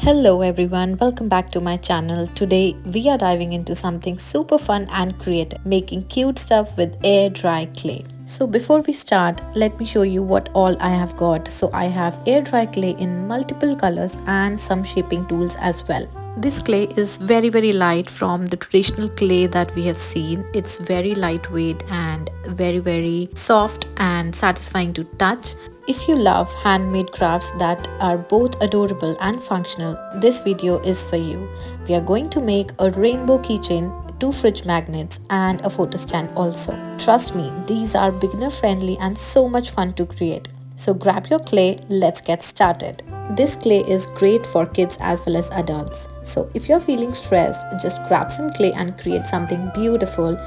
Hello everyone, welcome back to my channel. Today we are diving into something super fun and creative, making cute stuff with air dry clay. So before we start, let me show you what all I have got. So I have air dry clay in multiple colors and some shaping tools as well. This clay is very light from the traditional clay that we have seen. It's very lightweight and very soft and satisfying to touch. If you love handmade crafts that are both adorable and functional, this video is for you. We are going to make a rainbow keychain, two fridge magnets and a photo stand also. Trust me, these are beginner friendly and so much fun to create. So grab your clay, let's get started. This clay is great for kids as well as adults. So if you're feeling stressed, just grab some clay and create something beautiful.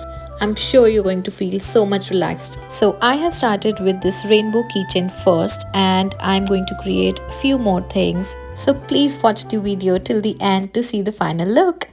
I'm sure you're going to feel so much relaxed. So I have started with this rainbow keychain first and I'm going to create a few more things. So please watch the video till the end to see the final look.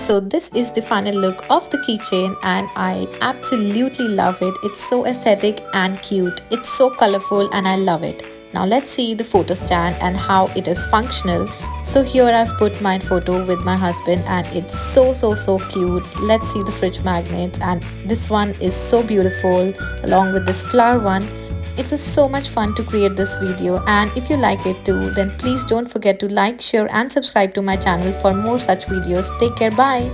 So this is the final look of the keychain and I absolutely love it. It's so aesthetic and cute. It's so colorful and I love it. Now let's see the photo stand and how it is functional. So here I've put my photo with my husband and it's so cute. Let's see the fridge magnets, and this one is so beautiful along with this flower one. It was so much fun to create this video, and if you like it too, then please don't forget to like, share and subscribe to my channel for more such videos. Take care, bye.